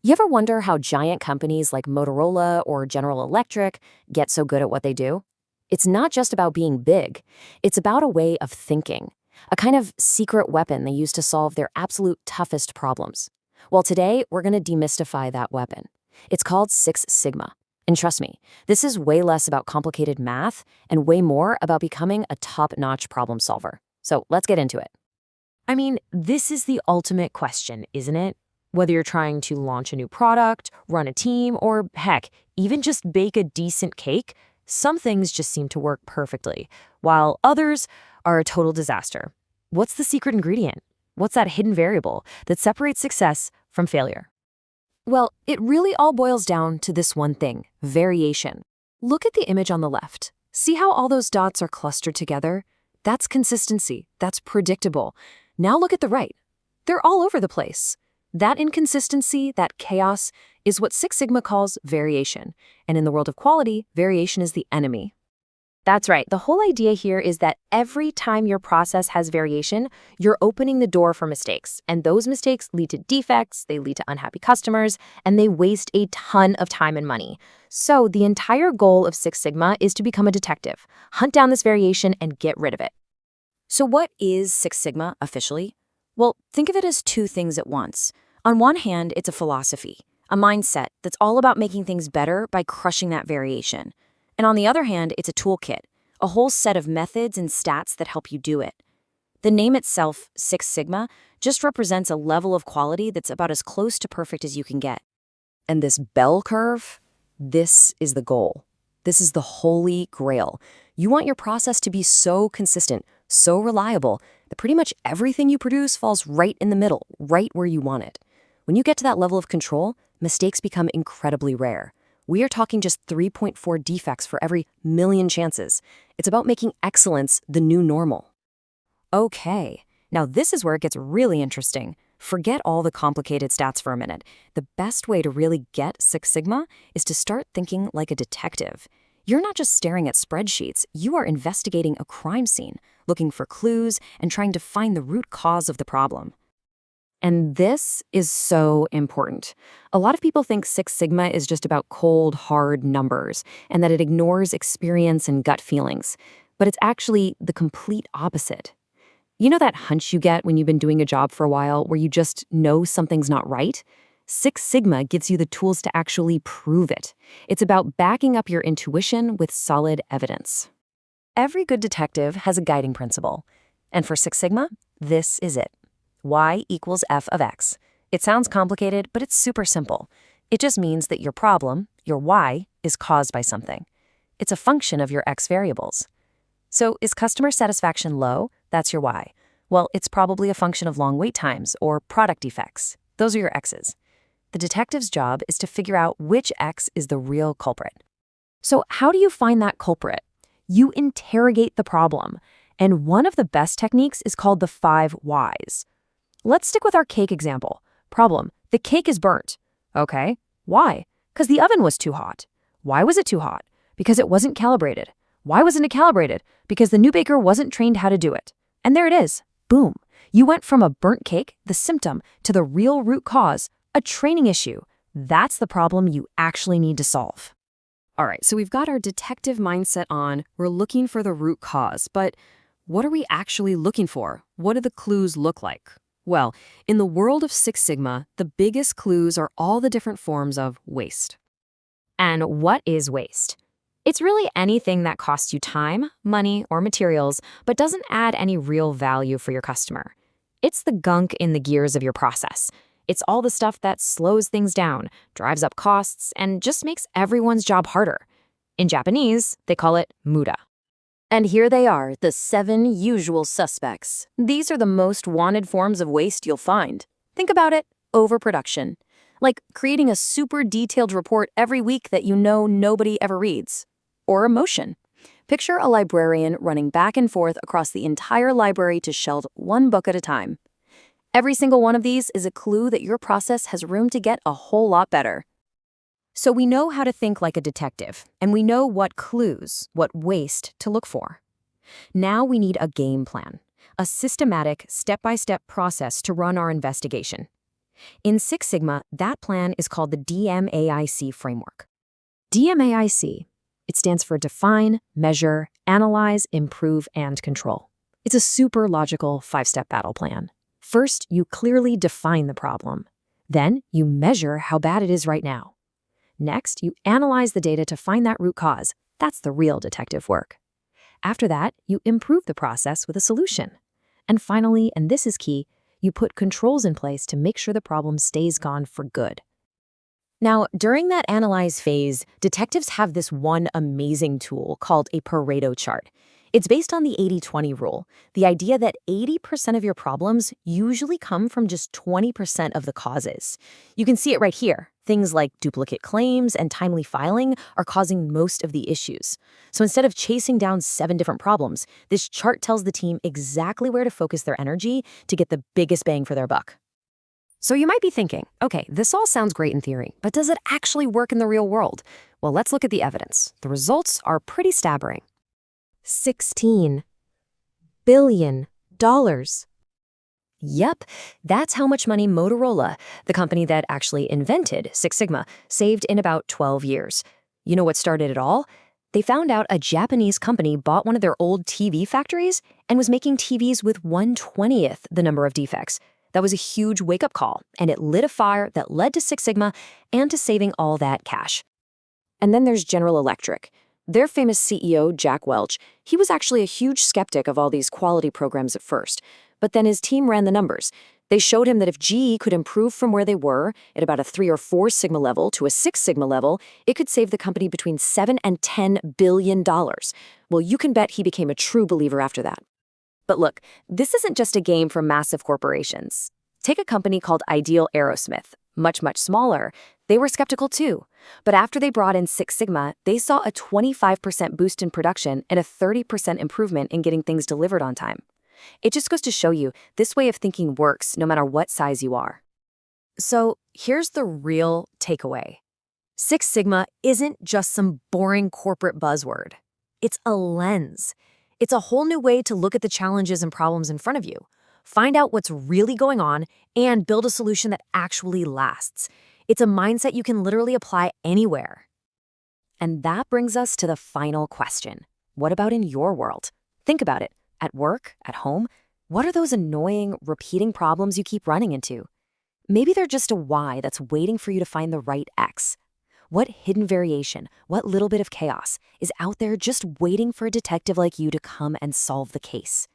You ever wonder how giant companies like Motorola or General Electric get so good at what they do? It's not just about being big, it's about a way of thinking, a kind of secret weapon they use to solve their absolute toughest problems. Well, today we're going to demystify that weapon. It's called Six Sigma. And trust me, this is way less about complicated math and way more about becoming a top-notch problem solver. So let's get into it. I mean, this is the ultimate question, isn't it? Whether you're trying to launch a new product, run a team, or heck, even just bake a decent cake, some things just seem to work perfectly, while others are a total disaster. What's the secret ingredient? What's that hidden variable that separates success from failure? Well, it really all boils down to this one thing: variation. Look at the image on the left. See how all those dots are clustered together? That's consistency. That's predictable. Now look at the right. They're all over the place. That inconsistency, that chaos, is what Six Sigma calls variation. And in the world of quality, variation is the enemy. That's right. The whole idea here is that every time your process has variation, you're opening the door for mistakes. And those mistakes lead to defects, they lead to unhappy customers, and they waste a ton of time and money. So the entire goal of Six Sigma is to become a detective, hunt down this variation, and get rid of it. So what is Six Sigma officially? Well, think of it as two things at once. On one hand, it's a philosophy, a mindset that's all about making things better by crushing that variation. And on the other hand, it's a toolkit, a whole set of methods and stats that help you do it. The name itself, Six Sigma, just represents a level of quality that's about as close to perfect as you can get. And this bell curve, this is the goal. This is the holy grail. You want your process to be so consistent, so reliable, that pretty much everything you produce falls right in the middle, right where you want it. When you get to that level of control, mistakes become incredibly rare. We are talking just 3.4 defects for every million chances. It's about making excellence the new normal. Okay, now this is where it gets really interesting. Forget all the complicated stats for a minute. The best way to really get Six Sigma is to start thinking like a detective. You're not just staring at spreadsheets, you are investigating a crime scene, looking for clues and trying to find the root cause of the problem. And this is so important. A lot of people think Six Sigma is just about cold, hard numbers, and that it ignores experience and gut feelings. But it's actually the complete opposite. You know that hunch you get when you've been doing a job for a while where you just know something's not right? Six Sigma gives you the tools to actually prove it. It's about backing up your intuition with solid evidence. Every good detective has a guiding principle. And for Six Sigma, this is it. Y equals f of x. It sounds complicated, but it's super simple. It just means that your problem, your y, is caused by something. It's a function of your x variables. So is customer satisfaction low? That's your y. Well, it's probably a function of long wait times or product defects. Those are your x's. The detective's job is to figure out which x is the real culprit. So how do you find that culprit? You interrogate the problem. And one of the best techniques is called the 5 whys. Let's stick with our cake example. Problem: the cake is burnt. Okay, why? Because the oven was too hot. Why was it too hot? Because it wasn't calibrated. Why wasn't it calibrated? Because the new baker wasn't trained how to do it. And there it is. Boom. You went from a burnt cake, the symptom, to the real root cause, a training issue. That's the problem you actually need to solve. All right, so we've got our detective mindset on. We're looking for the root cause, but what are we actually looking for? What do the clues look like? Well, in the world of Six Sigma, the biggest clues are all the different forms of waste. And what is waste? It's really anything that costs you time, money, or materials, but doesn't add any real value for your customer. It's the gunk in the gears of your process. It's all the stuff that slows things down, drives up costs, and just makes everyone's job harder. In Japanese, they call it muda. And here they are, the 7 usual suspects. These are the most wanted forms of waste you'll find. Think about it: overproduction. Like creating a super detailed report every week that you know nobody ever reads. Or emotion. Picture a librarian running back and forth across the entire library to shelve one book at a time. Every single one of these is a clue that your process has room to get a whole lot better. So we know how to think like a detective, and we know what clues, what waste to look for. Now we need a game plan, a systematic, step-by-step process to run our investigation. In Six Sigma, that plan is called the DMAIC framework. DMAIC, it stands for Define, Measure, Analyze, Improve, and Control. It's a super logical 5-step battle plan. First, you clearly define the problem. Then, you measure how bad it is right now. Next, you analyze the data to find that root cause. That's the real detective work. After that, you improve the process with a solution. And finally, and this is key, you put controls in place to make sure the problem stays gone for good. Now, during that analyze phase, detectives have this one amazing tool called a Pareto chart. It's based on the 80-20 rule, the idea that 80% of your problems usually come from just 20% of the causes. You can see it right here. Things like duplicate claims and timely filing are causing most of the issues. So instead of chasing down 7 different problems, this chart tells the team exactly where to focus their energy to get the biggest bang for their buck. So you might be thinking, okay, this all sounds great in theory, but does it actually work in the real world? Well, let's look at the evidence. The results are pretty staggering. $16 billion. Yep, that's how much money Motorola, the company that actually invented Six Sigma, saved in about 12 years. You know what started it all? They found out a Japanese company bought one of their old TV factories and was making TVs with 1/20th the number of defects. That was a huge wake-up call, and it lit a fire that led to Six Sigma and to saving all that cash. And then there's General Electric. Their famous CEO, Jack Welch, he was actually a huge skeptic of all these quality programs at first. But then his team ran the numbers. They showed him that if GE could improve from where they were, at about a 3 or 4 Sigma level to a 6 Sigma level, it could save the company between $7 and $10 billion. Well, you can bet he became a true believer after that. But look, this isn't just a game for massive corporations. Take a company called Ideal Aerosmith, much smaller. They were skeptical too. But after they brought in Six Sigma, they saw a 25% boost in production and a 30% improvement in getting things delivered on time. It just goes to show you, this way of thinking works no matter what size you are. So here's the real takeaway. Six Sigma isn't just some boring corporate buzzword. It's a lens. It's a whole new way to look at the challenges and problems in front of you. Find out what's really going on and build a solution that actually lasts. It's a mindset you can literally apply anywhere. And that brings us to the final question. What about in your world? Think about it. At work, at home, what are those annoying, repeating problems you keep running into? Maybe they're just a Y that's waiting for you to find the right X. What hidden variation, what little bit of chaos is out there just waiting for a detective like you to come and solve the case?